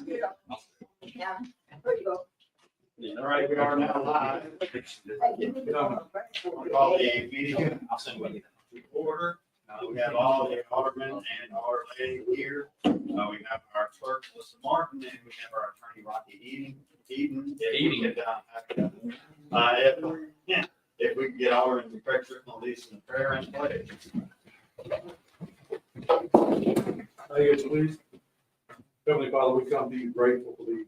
Yeah. There you go. All right, we are now live. Call the meeting. I'll send you to order. We have all the aldermen and aldermen here. We have our clerk, Melissa Martin, and we have our attorney, Rocky Eden. If we can get Alderman Craig Strickland, lead in the prayer and pledge. Please. Heavenly Father, we come to you grateful for the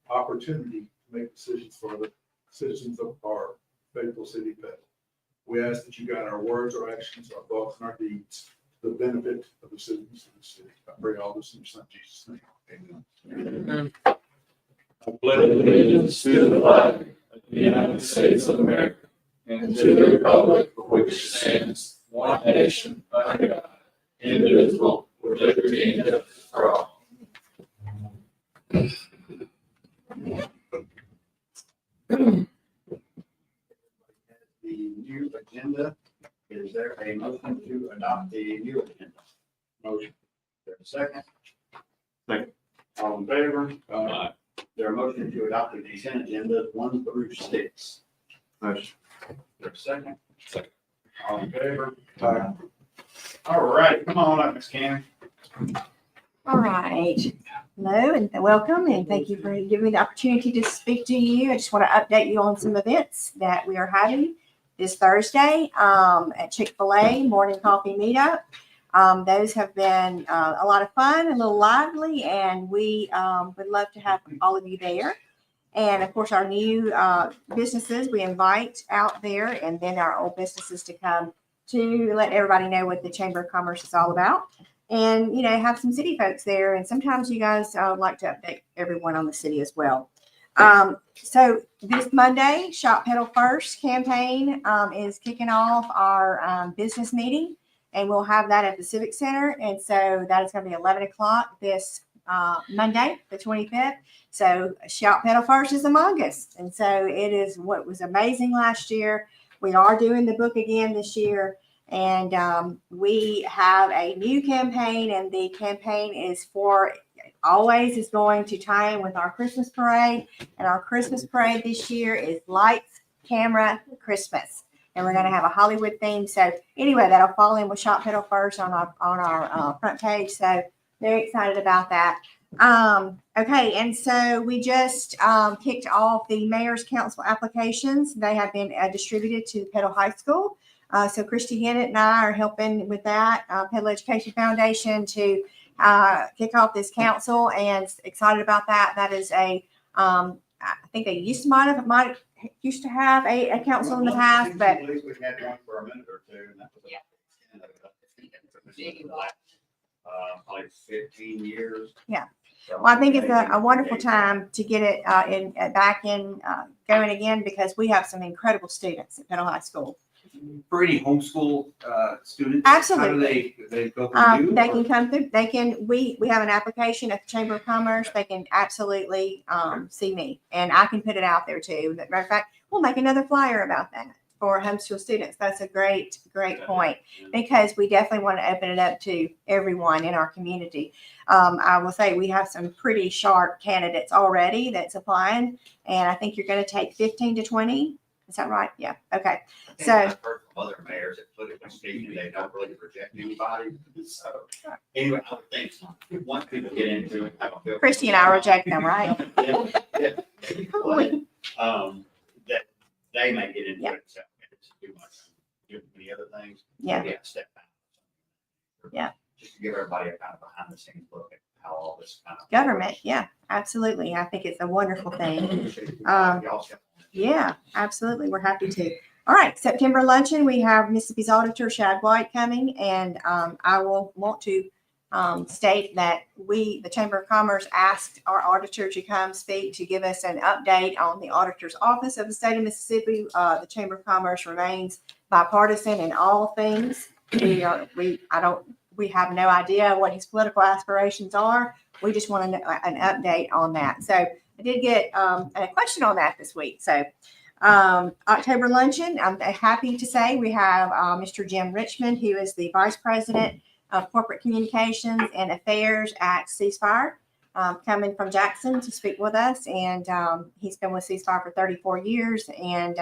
opportunity to make decisions for the citizens of our faithful city of Petal. We ask that you guide our words, our actions, our thoughts, and our deeds to the benefit of the citizens of the city. I pray all this in your son Jesus' name. Amen. I pledge allegiance to the flag of the United States of America and to the republic for which it stands, one nation, under God, indivisible, with liberty and justice for all. The new agenda, is there a motion to adopt the new agenda? Motion. Is there a second? Second. All in favor? Aye. Is there a motion to adopt the consent agenda 1 through 6? Motion. Is there a second? Second. All in favor? Aye. All right, come on up, Ms. Cam. All right. Hello and welcome, and thank you for giving me the opportunity to speak to you. I just want to update you on some events that we are having this Thursday at Chick-fil-A Morning Coffee Meetup. Those have been a lot of fun, a little lively, and we would love to have all of you there. And of course, our new businesses we invite out there, and then our old businesses to come to let everybody know what the Chamber of Commerce is all about. And, you know, have some city folks there. And sometimes you guys like to update everyone on the city as well. So this Monday, Shop Petal First campaign is kicking off our business meeting. And we'll have that at the Civic Center. And so that is going to be 11 o'clock this Monday, the 25th. So Shop Petal First is among us. And so it is what was amazing last year. We are doing the book again this year. And we have a new campaign, and the campaign is always is going to tie in with our Christmas parade. And our Christmas parade this year is Lights, Camera, Christmas. And we're going to have a Hollywood theme. So anyway, that'll fall in with Shop Petal First on our front page. So very excited about that. Okay, and so we just kicked off the mayor's council applications. They have been distributed to Petal High School. So Christy Hennett and I are helping with that, Petal Education Foundation, to kick off this council, and excited about that. That is I think they used to have a council in the past, but At least we had one for a minute or two, and that was probably 15 years. Yeah. So, well, I think it's a wonderful time to get it back in going again, because we have some incredible students at Petal High School. For any homeschool students? Absolutely. How do they go through you? They can come through. They can. We have an application at the Chamber of Commerce. They can absolutely see me, and I can put it out there too. Matter of fact, we'll make another flyer about that for homeschool students. That's a great point, because we definitely want to open it up to everyone in our community. I will say we have some pretty sharp candidates already that's applying, and I think you're going to take 15 to 20. Is that right? Yeah. Okay. So I've heard from other mayors that politically speaking, they don't really reject anybody. So anyway, I would think once people get into it, I don't feel. Christy and I reject them, right? Yeah. That they may get into it. So it's too much. Do many other things. Yeah. Yeah. Step back. Yeah. Just to give everybody a kind of behind the scenes look at how all this kind of Government. Yeah, absolutely. I think it's a wonderful thing. Yeah, absolutely. We're happy to. All right, September luncheon, we have Mississippi's Auditor Shad White coming, and I will want to state that the Chamber of Commerce asked our auditor to come speak to give us an update on the auditor's office of the state of Mississippi. The Chamber of Commerce remains bipartisan in all things. We have no idea what his political aspirations are. We just want an update on that. So I did get a question on that this week. So October luncheon, I'm happy to say we have Mr. Jim Richmond, who is the Vice President of Corporate Communications and Affairs at Ceasefire. coming from Jackson to speak with us. And he's been with Ceasefire for 34 years. And,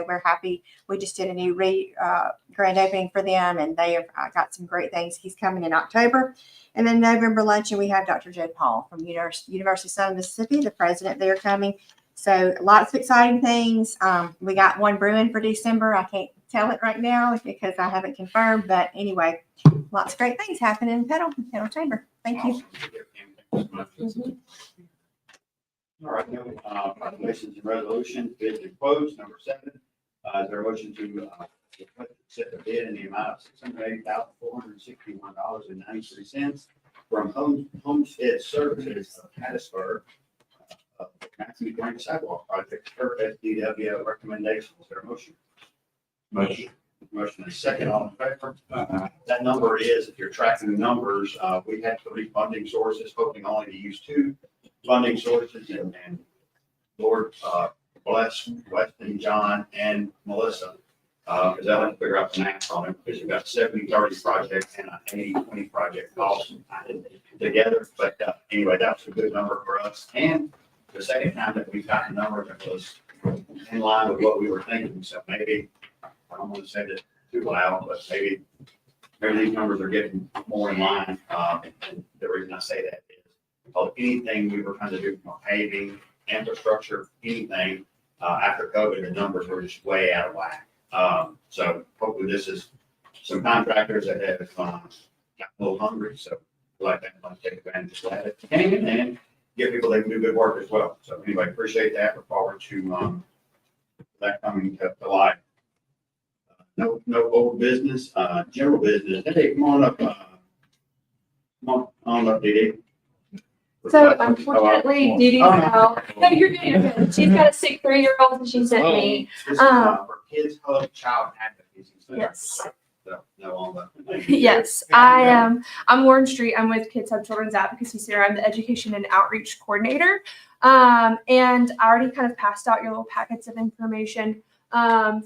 we're happy. We just did a new grand opening for them, and they have got some great things. He's coming in October. And then November luncheon, we have Dr. Joe Paul from University of Southern Mississippi, the president. They're coming. So lots of exciting things. We got one brewing for December. I can't tell it right now because I haven't confirmed. But anyway, lots of great things happening in Petal Chamber. Thank you. Awesome. All right, now, proclamations and resolutions, bids and quotes, number 7. Is there a motion to set the bid in the amount of $680,461.93 from Homestead Services of Hattiesburg, Matthew Drain Sidewalk Project, per SDW recommendations? Is there a motion? Motion. Motion is second, all in favor? That number is, if you're tracking the numbers, we had 3 funding sources, hoping only to use 2 funding sources, and Lord bless Weston, John, and Melissa, because I like to figure out the math on it, because you've got 70-30 project and an 80-20 project cost together. But anyway, that was a good number for us. And the second time that we got a number that was in line with what we were thinking. So maybe, I don't want to say that too loud, but maybe these numbers are getting more in line. And the reason I say that is anything we were trying to do from paving, infrastructure, anything, after COVID, the numbers were just way out of whack. So hopefully this is some contractors that have got a little hungry. So we like that, like take advantage of that and give people that can do good work as well. So anyway, appreciate that. Look forward to that coming to light. No old business, general business. Hey, come on up. Come on up, Dee Dee. So unfortunately, Dee Dee's out. No, you're good, you're good. She's got a sick 3-year-old and she sent me. This is for Kids Hub Child Advocacy Center. Yes. So, no, on the. Yes, I am. I'm Lauren Street. I'm with Kids Hub Children's Advocacy Center. I'm the Education and Outreach Coordinator. And I already kind of passed out your little packets of information.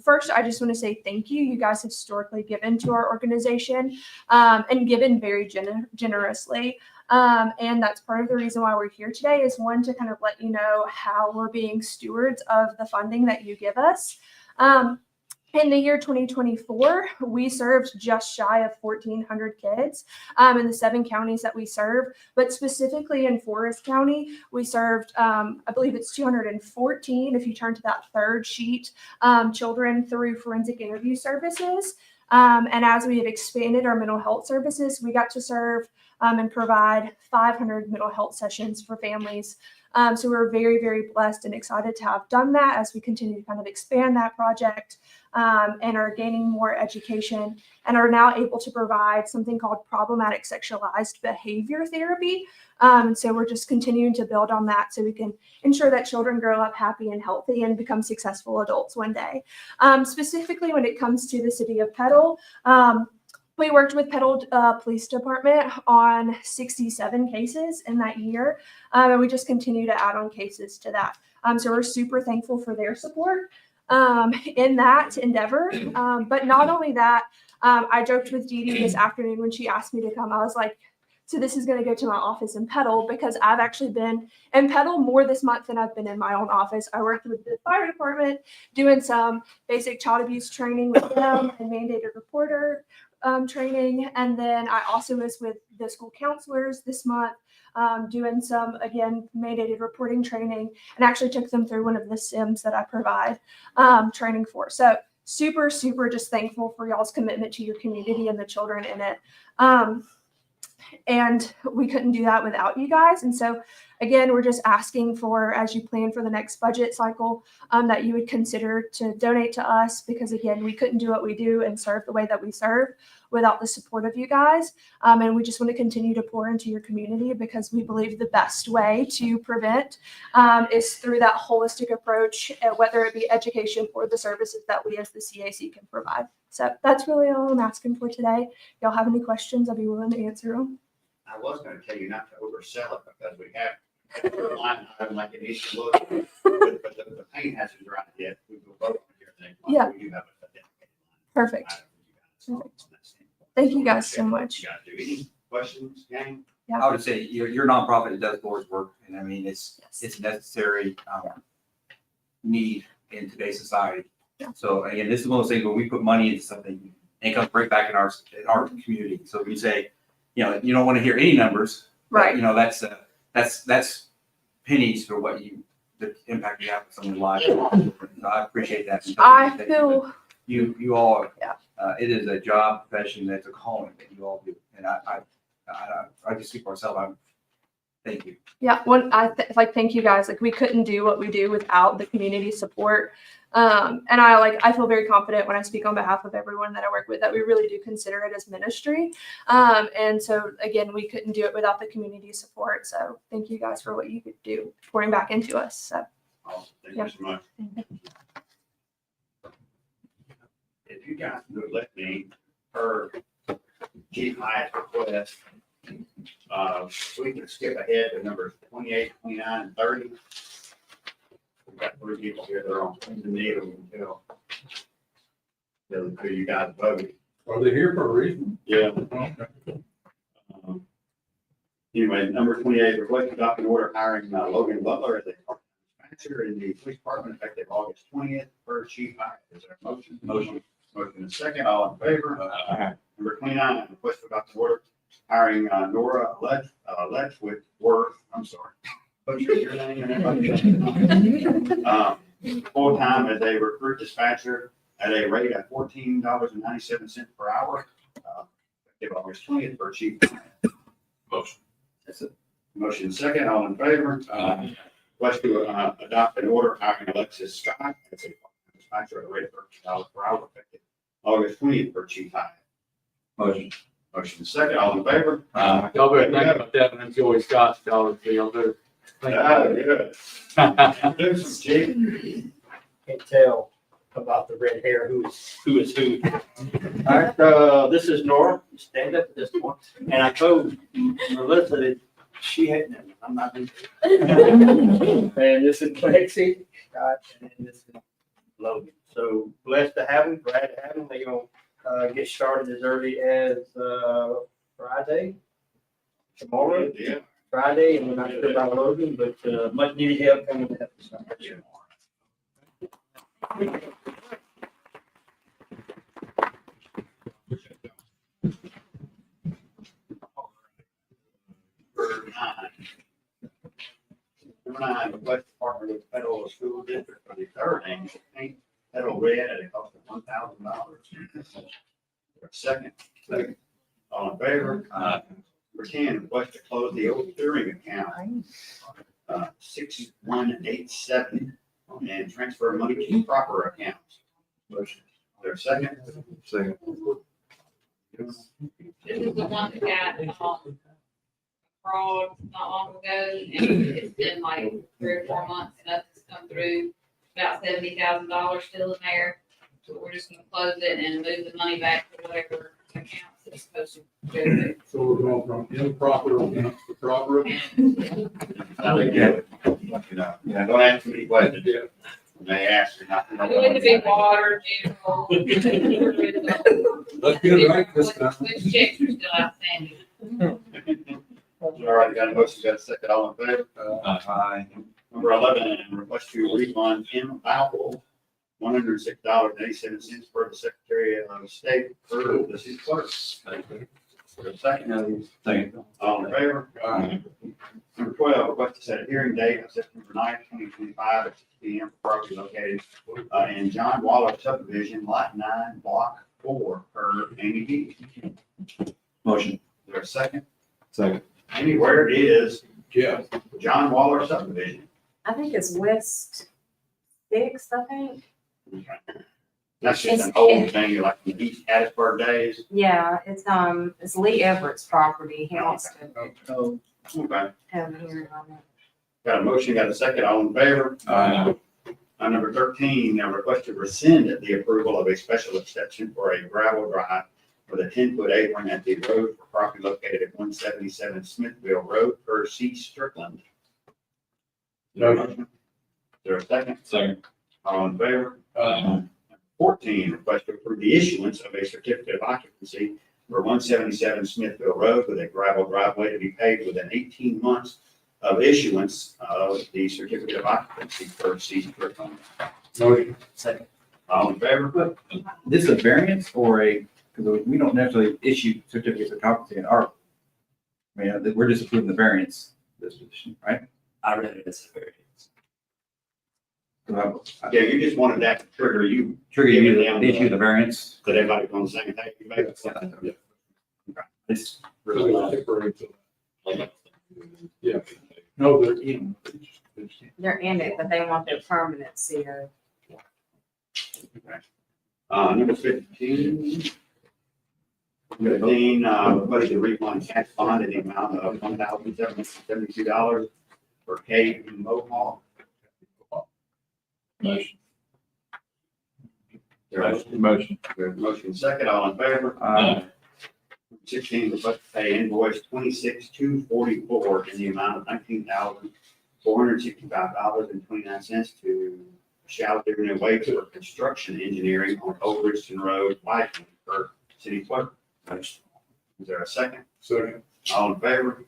First, I just want to say thank you. You guys have historically given to our organization and given very generously. And that's part of the reason why we're here today is one, to kind of let you know how we're being stewards of the funding that you give us. In the year 2024, we served just shy of 1,400 kids in the 7 counties that we serve, but specifically in Forest County, we served, I believe it's 214, if you turn to that third sheet, children through forensic interview services. And as we have expanded our mental health services, we got to serve and provide 500 mental health sessions for families. So we're very, very blessed and excited to have done that as we continue to kind of expand that project and are gaining more education and are now able to provide something called problematic sexualized behavior therapy. And so we're just continuing to build on that so we can ensure that children grow up happy and healthy and become successful adults one day. Specifically when it comes to the city of Petal, we worked with Petal Police Department on 67 cases in that year, and we just continue to add on cases to that. So we're super thankful for their support in that endeavor. But not only that, I joked with Dee Dee this afternoon when she asked me to come. I was like, so this is going to go to my office in Petal because I've actually been in Petal more this month than I've been in my own office. I worked with the fire department doing some basic child abuse training with them and mandated reporter training. And then I also was with the school counselors this month doing some, again, mandated reporting training and actually took them through one of the SIMs that I provide training for. So super, super just thankful for y'all's commitment to your community and the children in it. And we couldn't do that without you guys. And so, again, we're just asking for, as you plan for the next budget cycle, that you would consider to donate to us because, again, we couldn't do what we do and serve the way that we serve without the support of you guys. And we just want to continue to pour into your community because we believe the best way to prevent is through that holistic approach, whether it be education or the services that we as the CAC can provide. So that's really all I'm asking for today. If y'all have any questions, I'll be willing to answer them. I was going to tell you not to oversell it because we have a line item like it needs to look, but the paint hasn't dried yet. We will vote on your thing. Yeah. We do have a dedicated line Perfect. item for you guys. Perfect. Thank you guys so much. You guys do any questions, gang? I would say your nonprofit, it does Lord's work, and I mean, Yes. it's necessary, need in today's society. Yeah. So again, this is one of those things when we put money into something, and it comes right back in our community. So we say, you know, you don't want to hear any numbers. but, Right. You know, that's pennies for what the impact you have on someone's life. So I appreciate that. I feel, You all, Yeah. it is a job, profession, that's a calling that you all do. And I just speak for myself, thank you. yeah, thank you guys. Like, we couldn't do what we do without the community support. And I feel very confident when I speak on behalf of everyone that I work with that we really do consider it as ministry. And so again, we couldn't do it without the community support. So thank you guys for what you could do pouring back into us. So Awesome. Thank you so much. If you guys would let me, per Chief Hyatt's request, we can skip ahead to numbers 28, 29, and 30. We've got 3 people here that are on the need until you guys vote. Are they here for a reason? Yeah. Anyway, number 28, request to adopt an order hiring Logan Butler as a part-time dispatcher in the police department effective August 20th per Chief Hyatt. Is there a motion? Motion and second, all in favor? Number 29, request to adopt an order hiring Nora Letchworth, I'm sorry. Butcher your name and full-time as a recruit dispatcher at a rate of $14.97 per hour. Effective August 20th per Chief. Motion. That's it. Motion second, all in favor? Request to adopt an order hiring Alexis Scott as a dispatcher at a rate of $13 per hour effective August 20th per Chief Hyatt. Motion. Motion second, all in favor? Y'all better think about that when them Joey Scott's dollars deal, too. Good. Do some Chief. Can't tell about the red hair, who is who. All right, this is Nora, stand up at this point, and I told Melissa that she had, I'm not. And this is Lexi, Scott, and this is Logan. So blessed to have them, glad to have them. They're gonna get started as early as Friday, tomorrow. Yeah. Friday, and we're not sure about Logan, but much needed help coming up. Number 9, request to partner with Federal School District for the third annual paint Federal Red at a cost of $1,000. Second. Second. All in favor? Number 10, request to close the old clearing account, 6187, and transfer money to proper accounts. Motion. Is there a second? Second. This is the one that got, fraud not long ago, and it's been like 3 or 4 months, and nothing's come through. About $70,000 still in there, so we're just gonna close it and move the money back to whatever accounts it's supposed to go to. So we're going from improper accounts to proper accounts. Yeah, don't ask me questions. When they ask, you're not. Going to be water, general. Let's get it right this time. Which checks are still outstanding. All right, got a motion, got a second, all in favor? Aye. Number 11, request to refund M. Powell, $106.87 for the Secretary of State for the city clerk. For a second, Second. all in favor? Number 12, request to set a hearing date of September 9th, 2025 at 6 p.m. for property located in John Waller subdivision, lot 9, block 4, per Amy Dees. Motion. Is there a second? Second. Amy, where is Yeah. John Waller subdivision? I think it's West Sixth, I think. That's just an It's- old thing, like in the East Hattiesburg days. Yeah, it's Lee Everett's property. He wants to Okay. have a hearing on it. Got a motion, got a second, all in favor? Aye. Number 13, a request to rescind the approval of a special exception for a gravel drive for the 10-foot apron at the road for property located at 177 Smithville Road per C. Strickland. Is there a motion? Is there a second? Second. All in favor? 14, request to approve the issuance of a certificate of occupancy for 177 Smithville Road with a gravel driveway to be paved within 18 months of issuance of the certificate of occupancy for season trip home. Motion. Second. All in favor? This is a variance or because we don't necessarily issue certificates of occupancy in our, I mean, we're just approving the variance, this position, right? I read it as a variance. So Yeah, you just wanted that to trigger you, trigger you to issue the variance. that everybody's on the same page. You make it. It's Really temporary to that. Yeah. No, they're in. They're in it, but they want their permanency here. Number 15. 15, budget to refund tax bond in the amount of $1,772 for K Mohawk. Motion. Motion. Motion second, all in favor? 16, request to pay invoice 26,244 in the amount of $19,465.29 to Shout Different Waves for construction engineering on Old Richardson Road, widening for city clerk. Is there a second? Second. All in favor?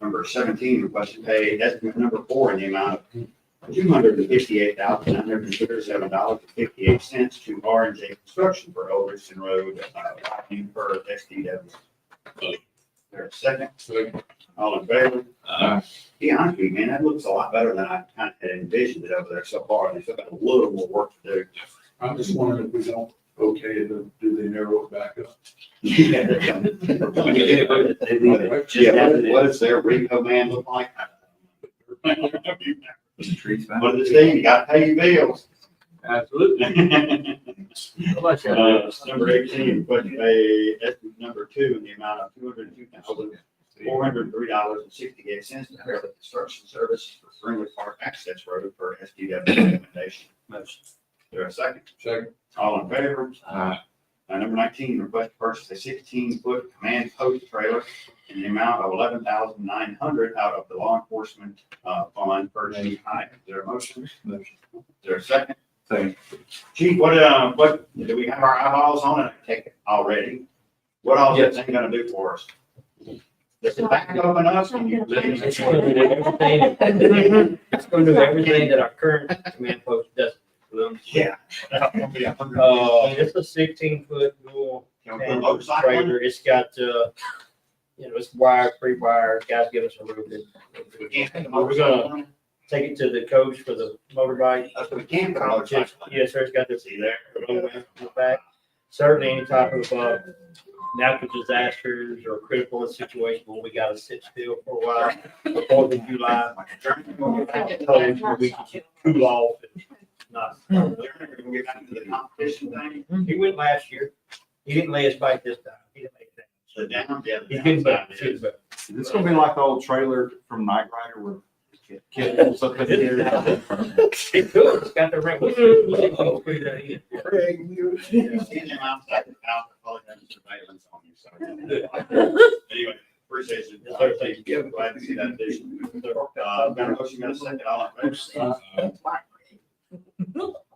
Number 17, request to pay estimate number 4 in the amount of $258,937.58 to R&J Construction for Old Richardson Road, widening for SDW. Is there a second? Second. All in favor? Be honest with you, man, that looks a lot better than I kind of had envisioned it over there so far. They still got a little more work to do. I'm just wondering if we don't okay it, then do they narrow it back up? Yeah, what does their Rico man look like? trees back. What does it say? You gotta pay your bills. Absolutely. Number 18, budget pay estimate number 2 in the amount of $202,403.68 to Fairleigh Construction Service for Greenwood Park Access Road for SDW recommendation. Motion. Is there a second? Second. All in favor? Number 19, request to purchase a 16-foot command post trailer in the amount of $11,900 out of the law enforcement fund per chief hire. Is there a motion? Motion. Is there a second? Second. Chief, what do we have our eyeballs on it? Take it already. What all is that thing gonna do for us? Does the back open up? It's gonna do everything, it's gonna do everything that our current command post does. Yeah. It's a 16-foot dual Can we put a motorcycle in it? trailer. It's got, it's wired, pre-wired. Guys give us a room to We can't put a We're motorcycle on it? take it to the coach for the motorbike. That's what we can't put a motorcycle in it. Yes, sir, it's got this See there? room in the back. Certainly any type of, natural disasters or critical situation when we gotta sit still for a while, the 4th of July. Times where we can cool off and not. We're gonna get back to the competition thing. He went last year. He didn't lay his bike this time. He didn't make it. The down, yeah. He's getting better. He's getting better. Is this gonna be like the old trailer from Knight Rider where kid pulls up in here? It could, it's got the ring. You see them outside the house, they're probably having surveillance on you, so. Anyway, appreciate you. Yes, sir. Thank you. Glad to see that addition. Got a motion, got a second, all in favor?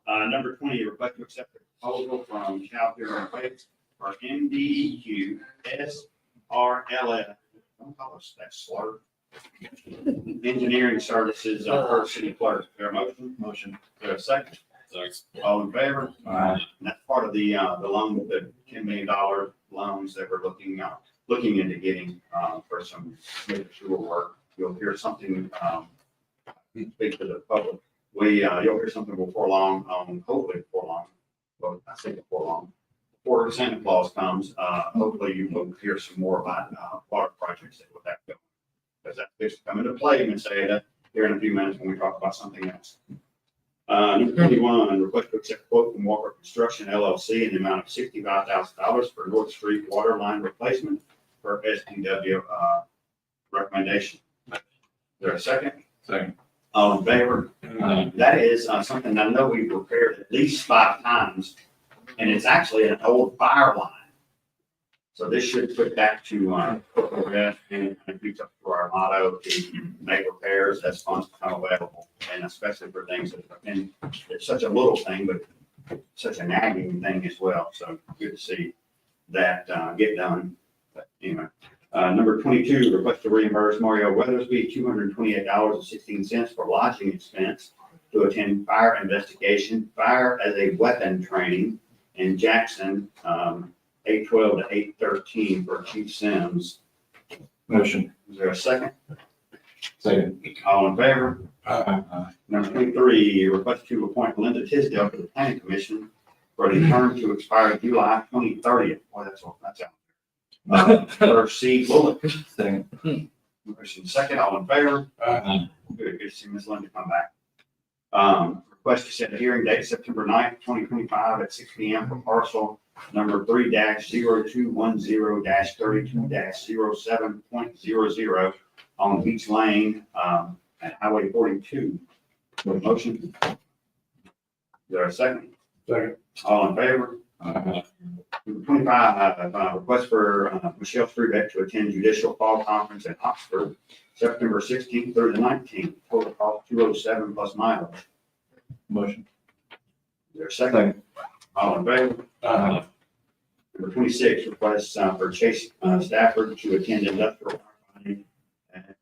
Number 20, request to accept the proposal from Cal Pure Waste for MDEQ SRLF. Don't call us that slur. Engineering services, per city clerk. Is there a motion? Motion. Is there a second? All in favor? And that's part of the loan, the $10 million loans that we're looking into getting, for some major sewer work. You'll hear something, speak to the public. You'll hear something before long, hopefully before long, well, I say before long. Before Santa Claus comes, hopefully you will hear some more about, water projects that will have to go. Because that's fixed to come into play, and say that here in a few minutes when we talk about something else. Number 21, request to accept quote from Walker Construction LLC in the amount of $65,000 for North Street water line replacement for SDW, recommendation. Is there a second? Second. All in favor? That is something I know we've repaired at least 5 times, and it's actually an old fire line. So this should put back to rest and reach up to our motto to make repairs as funds become available, and especially for things that have been, it's such a little thing, but such a nagging thing as well. So good to see. that, get done. But anyway, number 22, request to reimburse Mario Weathersby $228.16 for lodging expense to attend fire investigation, fire as a weapon training in Jackson, 8/12 to 8/13 for Chief Sims. Motion. Is there a second? Second. All in favor? Aye. Number 23, request to appoint Linda Tisdale to the planning commission for the term to expire July 2030. Boy, that's out. For C. Bullock. Second. Motion second, all in favor? Aye. Good to see Ms. Linda come back. Request to set a hearing date September 9th, 2025 at 6 p.m. for parcel number 3-0210-32-07.00 on Beach Lane, at Highway 42. Motion? Is there a second? Second. All in favor? Aye. Number 25, request for Michelle Strebeck to attend judicial fall conference in Oxford, September 16th through the 19th, total cost $207 plus mileage. Motion. Is there a second? All in favor? Aye. Number 26, request for Chase Stafford to attend industrial firefighting at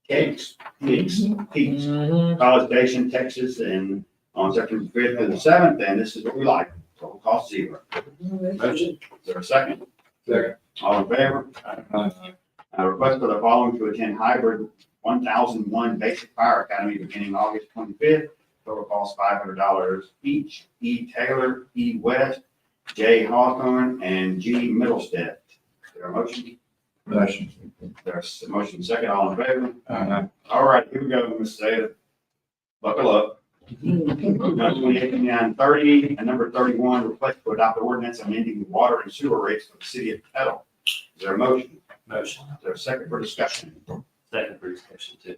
TEX College Station, Texas, and on September 5th through the 7th, and this is what we like, total cost $0. Motion, is there a second? Second. All in favor? Aye. Request for the following to attend hybrid 1001 Basic Fire Academy beginning August 25th, total cost $500 each. E. Taylor, E. West, J. Hawthorne, and G. Middlestead. Is there a motion? Motion. There's a motion second, all in favor? Aye. All right, here we go, Mr. Sada. Buckle up. Number 28, 29, and number 31, request to adopt the ordinance amending the water and sewer rates for the city of Petal. Is there a motion? Motion. Is there a second for discussion? Second for discussion too.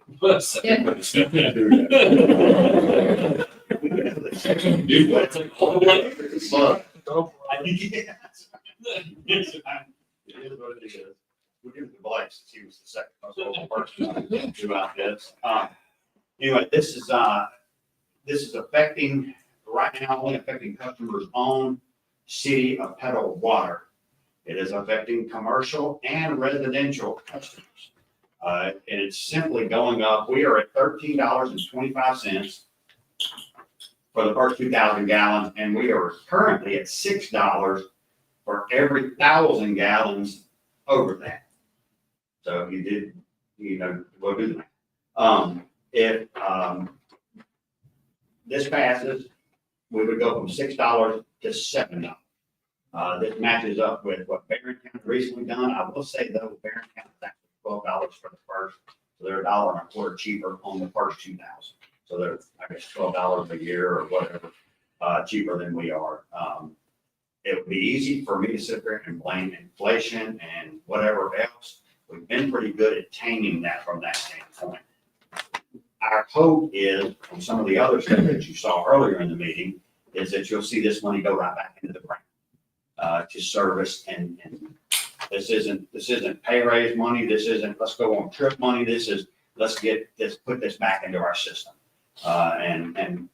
Dude, what's it called? It is what it is. We'll give it to Blake since he was the second most vocal person throughout this. Anyway, this is affecting, right now, only affecting customers' own city of Petal water. It is affecting commercial and residential customers. And it's simply going up. We are at $13.25 for the first 2,000 gallons, and we are currently at $6 for every 1,000 gallons over that. So if you did, we'll do that. If this passes, we would go from $6 to $7. This matches up with what Barron County recently done. I will say though, Barron County is actually $12 for the first, so they're $1.25 cheaper on the first 2,000. So they're, I guess, $12 a year or whatever, cheaper than we are. It would be easy for me to sit there and blame inflation and whatever else. We've been pretty good at taming that from that standpoint. Our hope is, from some of the other stuff that you saw earlier in the meeting, is that you'll see this money go right back into the grant to service, and this isn't pay raise money. This isn't let's go on trip money. This is let's put this back into our system. And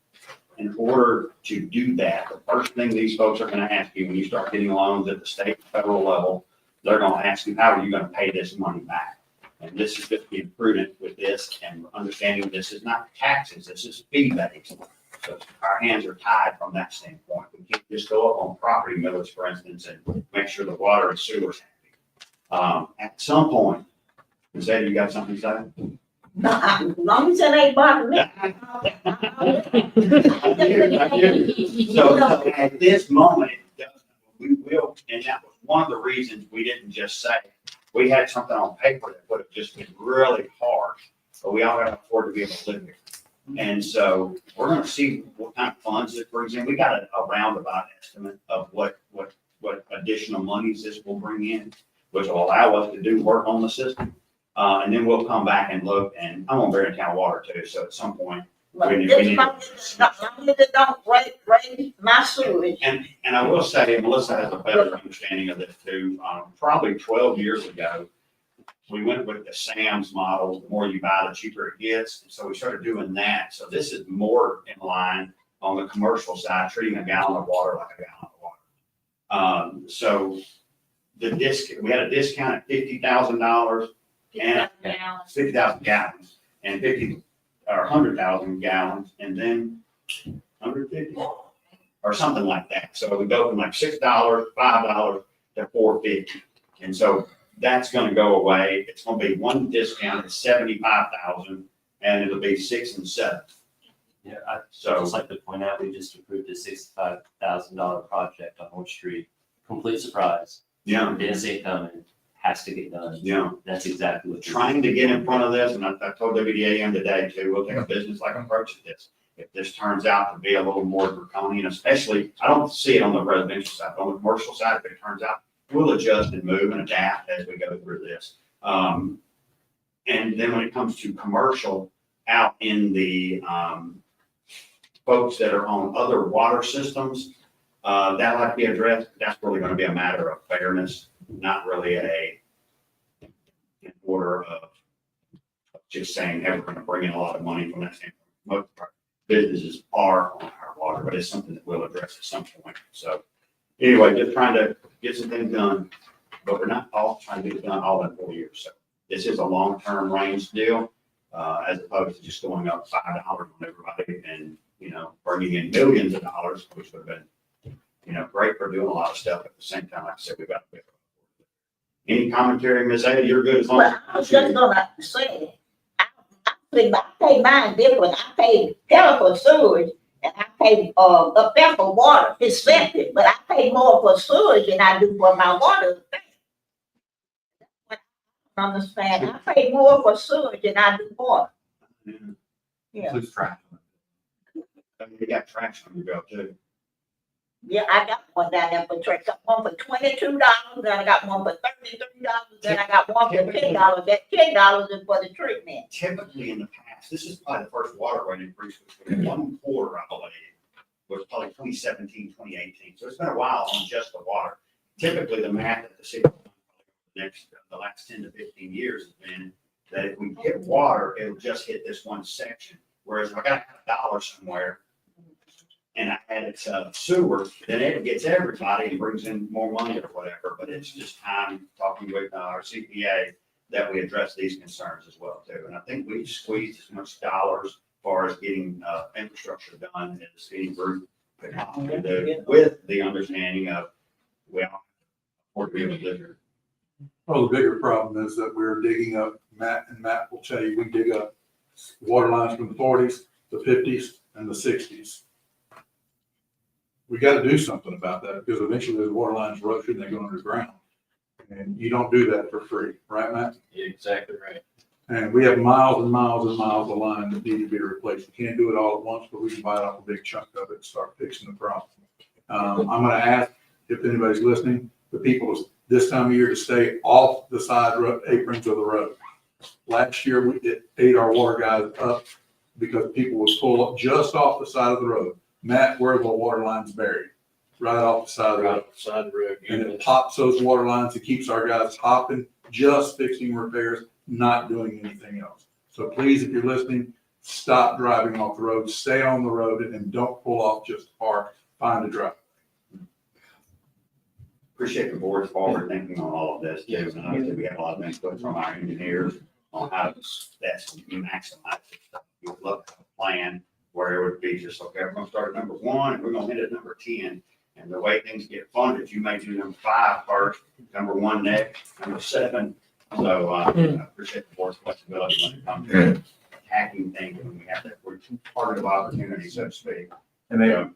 in order to do that, the first thing these folks are going to ask you when you start getting loans at the state and federal level, they're going to ask you, how are you going to pay this money back? And this is just being prudent with this and understanding this is not taxes, this is fee based. So our hands are tied from that standpoint. We can't just go up on property millage, for instance, and make sure the water and sewer is happy. At some point, Zed, you got something to say? No, as long as it ain't bothering me. So at this moment, we will, and that was one of the reasons we didn't just say, we had something on paper that would have just been really hard, but we all got to afford to be able to live here. And so we're going to see what kind of funds that brings in. We got a roundabout estimate of what additional monies this will bring in, which will allow us to do work on the system. And then we'll come back and look, and I'm on Barron County Water too, so at some point. As long as it don't raise my sewage. And I will say, and Melissa has a better understanding of this too, probably 12 years ago, we went with the SAMS model. The more you buy, the cheaper it gets. And so we started doing that. So this is more in line on the commercial side, treating a gallon of water like a gallon of water. So the we had a discount at $50,000 and 50,000 gallons and 100,000 gallons, and then 150 or something like that. So we go from like $6, $5 to $4.50. And so that's gonna go away. It's gonna be one discount at 75,000 and it'll be 6 and 7. Yeah, I'd So, just like to point out, we just approved a $65,000 project on Orange Street. Complete surprise. yeah, Didn't see it coming, has to get done. yeah. That's exactly what. Trying to get in front of this, and I told WDAM today too, we'll take a business-like approach to this. If this turns out to be a little more draconian, especially, I don't see it on the residential side, but on the commercial side, if it turns out, we'll adjust and move and adapt as we go through this. And then when it comes to commercial, out in the, folks that are on other water systems, that'll have to be addressed. That's really gonna be a matter of fairness, not really in order of just saying, hey, we're gonna bring in a lot of money from that standpoint. Most of our businesses are on our water, but it's something that we'll address at some point. So anyway, just trying to get some things done, but we're not all trying to get it done all in 4 years. So this is a long-term range deal, as opposed to just going up $5 on everybody and, bringing in millions of dollars, which would have been, great for doing a lot of stuff at the same time. Like I said, we've got to. Any commentary, Ms. Ada? You're good as long as. Well, I was just gonna say, I pay mine different. I pay Pella for sewage and I pay, up there for water. It's separate, but I pay more for sewage than I do for my water. Understand? I pay more for sewage than I do water. Yeah. Includes trash. You got traction on your belt too. Yeah, I got one down there for trash. Got one for $22, then I got one for $33, then I got one for $10. That $10 is for the treatment. Typically in the past, this is probably the first water rate increase, which was 1/4, I believe, was probably 2017, 2018. So it's been a while on just the water. Typically, the math that the city, the last 10 to 15 years has been that if we hit water, it'll just hit this one section. Whereas if I got $1 somewhere and I add it to sewer, then it gets everybody and brings in more money or whatever. But it's just time talking with our CPA that we address these concerns as well too. And I think we squeezed as much dollars as far as getting infrastructure done as the city group could possibly do, with the understanding of, well, we're be able to live here. Well, the bigger problem is that we're digging up, Matt will tell you, we dig up water lines from the 40s, the 50s, and the 60s. We got to do something about that because eventually those water lines rupture and they go underground. And you don't do that for free, right, Matt? Exactly right. And we have miles and miles and miles of line that need to be replaced. We can't do it all at once, but we can bite off a big chunk of it and start fixing the problem. I'm going to ask, if anybody's listening, the people this time of year to stay off the side aprons of the road. Last year, it ate our water guys up because people would pull up just off the side of the road. Matt, where the water line's buried, right off the side of the road. Side of the road. And it pops those water lines. It keeps our guys hopping, just fixing repairs, not doing anything else. So please, if you're listening, stop driving off the road, stay on the road, and don't pull off just to park, find a drive. Appreciate the board's forward thinking on all of this too. And obviously we have a lot of input from our engineers on how to best maximize this stuff. We would love to have a plan where it would be just, okay, we're gonna start at number 1, and we're gonna hit at number 10. And the way things get funded, you may do number 5 first, number 1 next, number 7. So I appreciate the board's flexibility when it comes to attacking things when we have that part of opportunity, so to speak. And then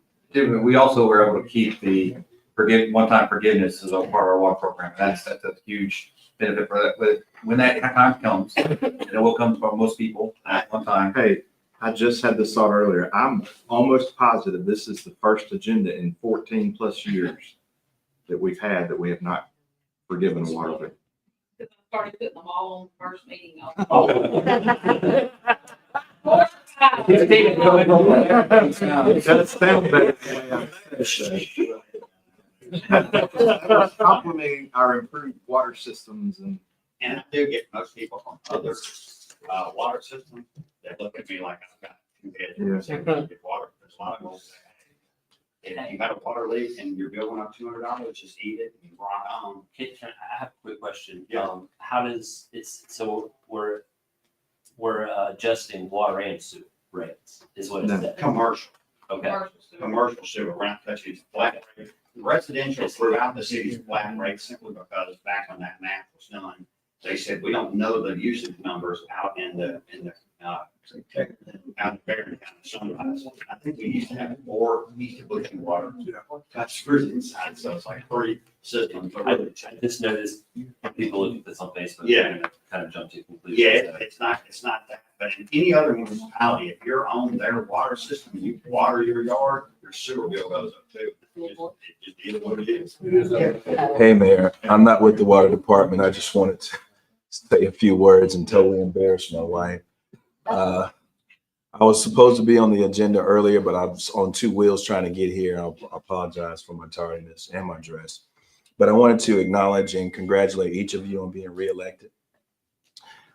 we also were able to keep the one-time forgiveness as a part of our walk program. That's a huge benefit for that. But when that time comes, it will come for most people at one time. Hey, I just had this thought earlier. I'm almost positive this is the first agenda in 14 plus years that we've had that we have not forgiven a water bill. I started putting them all on the first meeting. That sounds better. Complimenting our improved water systems and. And I do get most people from other water systems that look at me like I've got 2 heads. Good water. there's a lot of folks that, hey, if you got a water leak and you're building up $200, just eat it and rock on. I have a quick question. Yeah. How does so we're adjusting water and sewer rates is what it No. said. Commercial, Okay. commercial sewer, we're not touching flat rate. Residential throughout the city is flat rate simply because back when that map was done, they said, we don't know the usage numbers out in the, out there in kind of sunrise. I think we used to have 4 east of Bushy water. That's screwed inside, so it's like 3 systems. I just noticed people look at this on Facebook. Yeah. And kind of jump to conclusions. Yeah, it's not that, but in any other municipality, if you're on their water system, you water your yard, your sewer bill goes up too. It just is what it is. Hey, Mayor, I'm not with the water department. I just wanted to say a few words and totally embarrass my wife. I was supposed to be on the agenda earlier, but I was on 2 wheels trying to get here. I apologize for my tardiness and my dress. But I wanted to acknowledge and congratulate each of you on being reelected.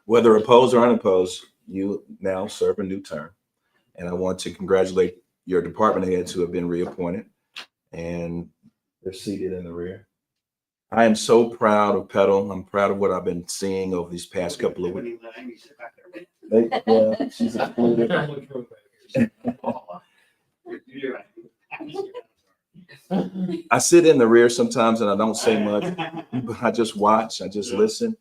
Whether opposed or unopposed, you now serve a new term. And I want to congratulate your department heads who have been reappointed, and they're seated in the rear. I am so proud of Petal. I'm proud of what I've been seeing over these past couple of weeks. Yeah, she's excluded. I sit in the rear sometimes and I don't say much, but I just watch, I just listen.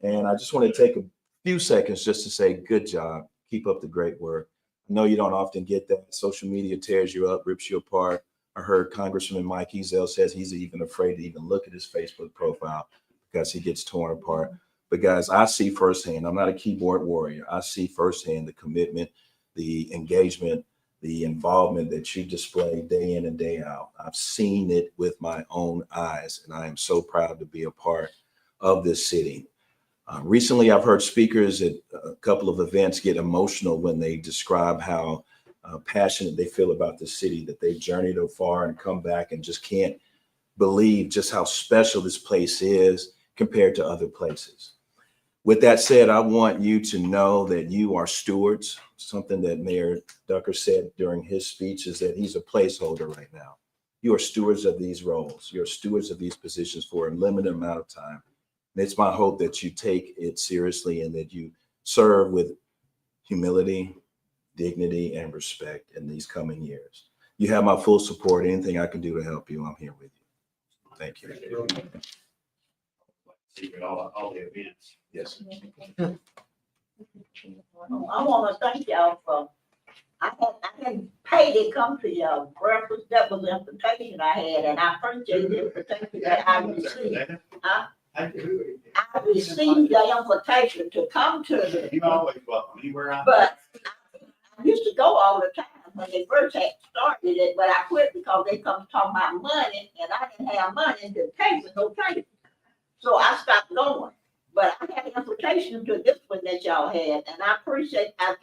And I just want to take a few seconds just to say, good job. Keep up the great work. I know you don't often get that. Social media tears you up, rips you apart. I heard Congressman Mike Ezell says he's even afraid to even look at his Facebook profile because he gets torn apart. But guys, I see firsthand, I'm not a keyboard warrior. I see firsthand the commitment, the engagement, the involvement that you display day in and day out. I've seen it with my own eyes, and I am so proud to be a part of this city. Recently, I've heard speakers at a couple of events get emotional when they describe how passionate they feel about the city, that they've journeyed far and come back and just can't believe just how special this place is compared to other places. With that said, I want you to know that you are stewards. Something that Mayor Ducker said during his speech is that he's a placeholder right now. You are stewards of these roles. You're stewards of these positions for a limited amount of time. And it's my hope that you take it seriously and that you serve with humility, dignity, and respect in these coming years. You have my full support. Anything I can do to help you, I'm here with you. Thank you. Secret all the events. Yes. I want to thank y'all for, I had paid to come to y'all breakfast. That was the invitation I had, and I appreciate the invitation that I received. I received the invitation to come to the, You always welcome anywhere I. but I used to go all the time when they first had started it, but I quit because they come talking about money, and I didn't have money to pay for no training. So I stopped going. But I had an invitation to this one that y'all had, and I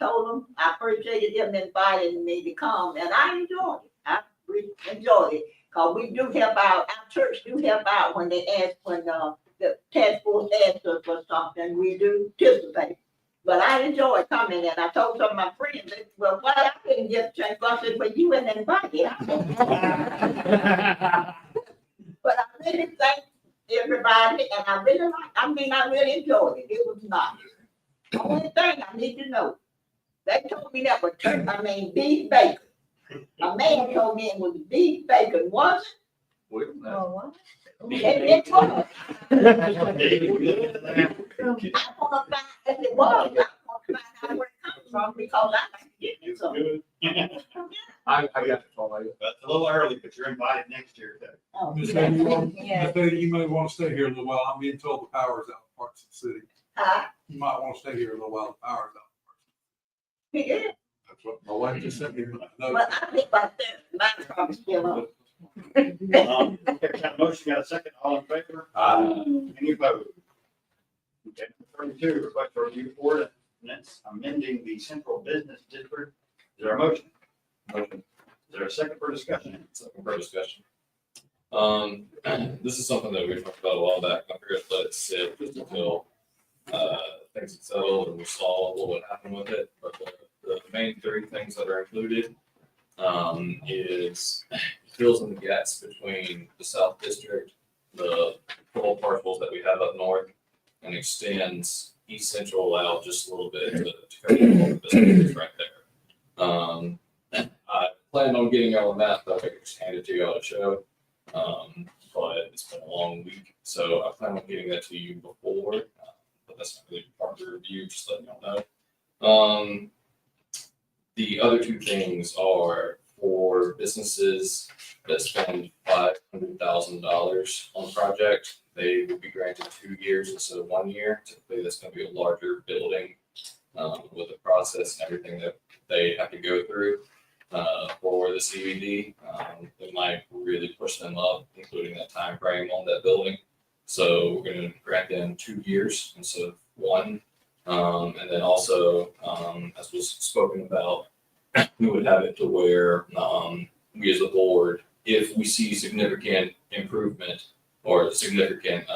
told them, I appreciated them inviting me to come, and I enjoyed it. I really enjoyed it, because we do help out, our church do help out when they ask, when the task force asks us for something, we do participate. But I enjoyed coming, and I told some of my friends, they, well, why I couldn't get a chance? I said, but you weren't invited. But I really thank everybody, and I really enjoyed it. It was nice. The only thing I need to know, they told me that was beef bacon. A man told me it was beef bacon, was it? It was. I want to find, if it was, I want to find out where it comes from, because I like to get some. I got to call you. That's a little early, but you're invited next year. Oh, Miss yeah. Lady, Yeah. Miss Lady, you may want to stay here a little while. I'm being told the power's out in parts of the city. You might want to stay here a little while. The power's out. Yeah, That's what my wife just said here. No. but I think about that, my problem's still on. Okay, got a motion, got a second, all in favor? Any opposed? Okay, 32, request for review ordinance amending the central business district. Is there a motion? Motion. Is there a second for discussion? Second for discussion. This is something that we talked about a while back. I figured let it sit just until things had settled and we saw what would happen with it. But the main 3 things that are included is fills in the gaps between the South District, the full parcels that we have up north, and extends East Central out just a little bit to cover all the businesses right there. I planned on getting y'all a map that I could just hand it to y'all to show. But it's been a long week, so I plan on getting that to you before, but that's not really part of the review, just letting y'all know. The other two things are for businesses that spend $500,000 on the project, they will be granted 2 years instead of 1 year. Typically, that's going to be a larger building with the process and everything that they have to go through. For the CBD, it might really push them up, including that time frame on that building. So we're going to grant them 2 years instead of 1. And then also, as was spoken about, we would have it to where we as a board, if we see significant improvement or significant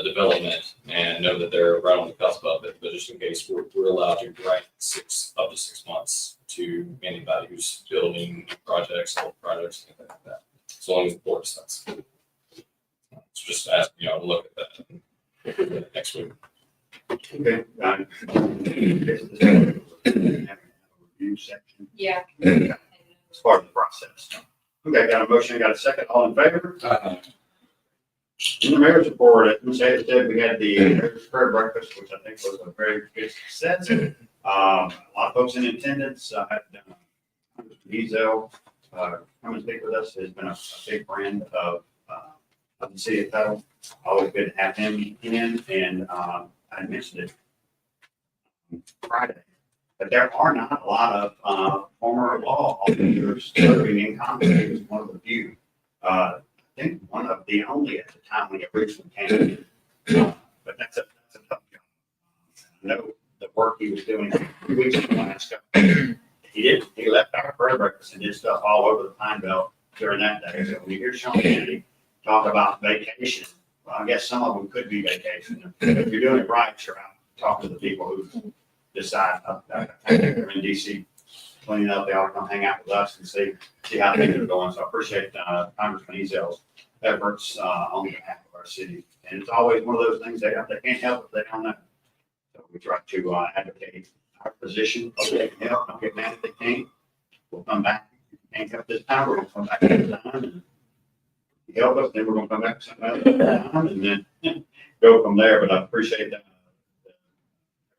development and know that they're right on the cusp of it, but just in case we're allowed to grant up to 6 months to anybody who's building new projects, old projects, anything like that, as long as the board decides. So just ask, to look at that next week. Okay. Review section. Yeah. It's part of the process. Okay, got a motion, got a second, all in favor? In the mayor's report, as Ms. Hayes said, we had the mayor's prayer breakfast, which I think was a very good success. A lot of folks in attendance. Had Diesel come and speak with us. Has been a big friend of the city of Petal. Always good to have him in, and I mentioned it Friday, but there are not a lot of former law officers serving in Congress. He was one of the few. I think one of the only at the time when he originally came in. But that's a tough job. I know the work he was doing 3 weeks ago last couple. He left our prayer breakfast and did stuff all over the Pine Belt during that day. So when you hear Sean Kennedy talk about vacation, well, I guess some of them could be vacation. If you're doing it right, sure, I'll talk to the people who decide they're in DC cleaning up. They ought to come hang out with us and see how things are going. So I appreciate Congressman Ezel's efforts on behalf of our city. And it's always one of those things they can't help if they don't know. So we try to advocate our position. If they can help, don't get mad if they can't. We'll come back. If you can't help this time, we're going to come back next time. And if you help us, then we're going to come back some other time and then go from there. But I appreciate that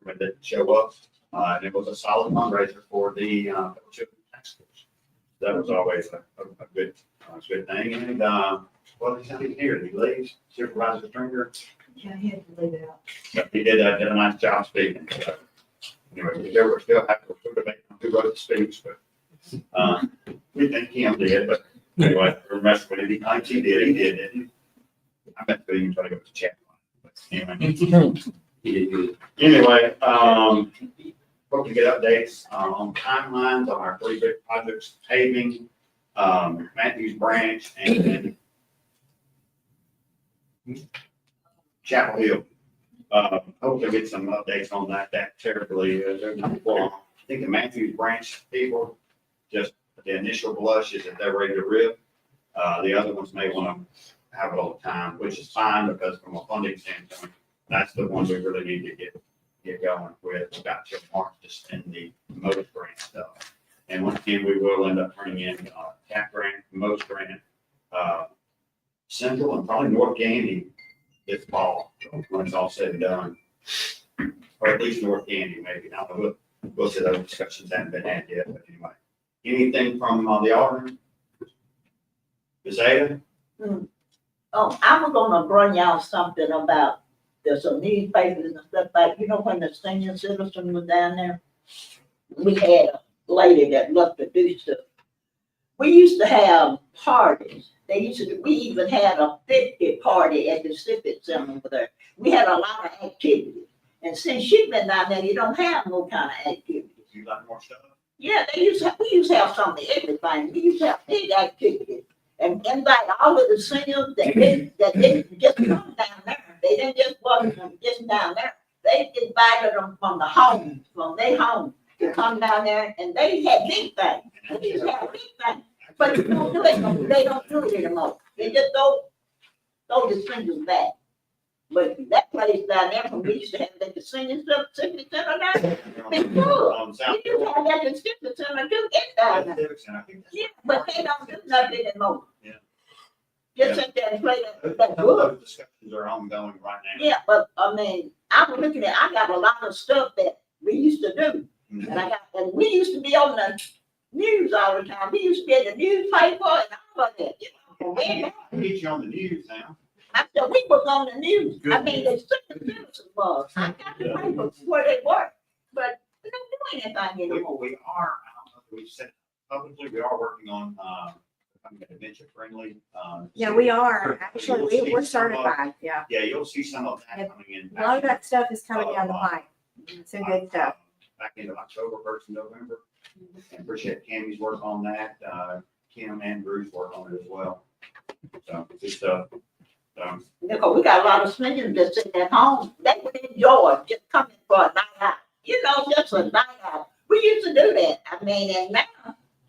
everybody that show up. And it was a solid fundraiser for the children's tax force. That was always a good thing. And he's not even here. He leaves. Supervisor Stringer. Yeah, he had to leave it out. But he did a nice job speaking. So, anyway, there were still have to debate on who wrote the speech, but we think Kim did. But anyway, we're messing with it. He thinks he did. He did, didn't he? I bet you can try to go to chat. But anyway, he did good. Anyway, hope to get updates on timelines on our 3 big projects: paving, Matthews Branch, and Chapel Hill. Hope to get some updates on that terribly. They're not long. I think the Matthews Branch people, just the initial blush is that they're ready to rip. The other ones may want to have it all the time, which is fine because from a funding standpoint, that's the one we really need to get going with. We've got till March to spend the most grant stuff. And once again, we will end up turning in CAP grant, most grant, Central and probably North Gandy this fall when it's all said and done. Or at least North Gandy, maybe. Now, we'll see, those discussions haven't been had yet, but anyway. Anything from the Alderman? Ms. Ada? Oh, I'm gonna bring y'all something about, there's some newspapers and stuff like, when the senior citizen was down there, we had a lady that loved to do stuff. We used to have parties. We even had a 50 party at the Civic Center over there. We had a lot of activities. And since she's been down there, you don't have no kind of activities. You like more stuff? Yeah, we used to have something, everything. We used to have big activities. And invite all of the seniors that didn't just come down there. They didn't just walk them just down there. They invited them from the homes, from their home. to come down there and they had big things. They just had big things. But they don't do it, they don't do it anymore. They just throw the singers back. But that place down there, from we used to have that the senior center down there, big pool. On South. We used to have that the senior center too, it's down there. Civic Center, I think that's- Yeah, but they don't do nothing anymore. Yeah. Just sit there and play that Some of wood. those discussions are ongoing right now. Yeah, but I mean, I was looking at, I got a lot of stuff that we used to do. And we used to be on the news all the time. We used to be in the newspaper and all of that, you know. We get you on the news now. I said, we was on the news. I mean, the citizens was. I got the papers where they were, but we don't do anything anymore. We are, I don't know if we've said publicly, we are working on, becoming dementia friendly. Yeah, we are. Actually, we're certified. Yeah. Yeah, you'll see some of that Yeah. coming in. A lot of that stuff is coming down the pipe. Some good stuff. Back into October, 1st of November. And appreciate Cammy's work on that, Kim and Drew's work on it as well. So, good stuff. Because we got a lot of seniors that sit at home. They would enjoy just coming for a night out. You know, just a night out. We used to do that. I mean, and now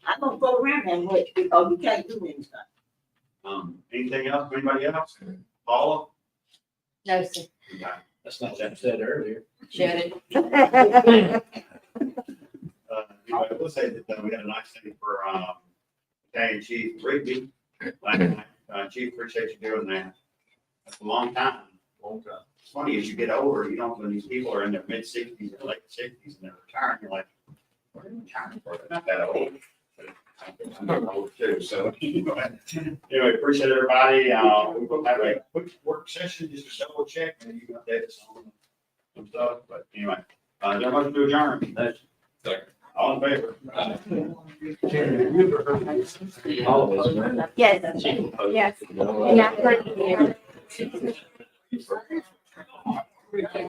I don't go around that much because we can't do anything. Anything else, anybody else? Paula? No, sir. Okay. That's not what I said earlier. Shut it. Anyway, I will say that we had a nice thing for, Battalion Chief Rigby. Last night. Chief, appreciate you doing that. That's a long time. Long time. It's funny, as you get older, you know, when these people are in their mid-60s or late 60s and they're retiring, you're like, what are you retiring for? They're not that old. But I'm getting old too, so anyway, appreciate everybody. We will have a quick work session just to double check and you can update us on some stuff, but anyway, is there much to adjourn? All in favor? Karen, have you ever heard? All of us, man. Yes, yes. And that's right.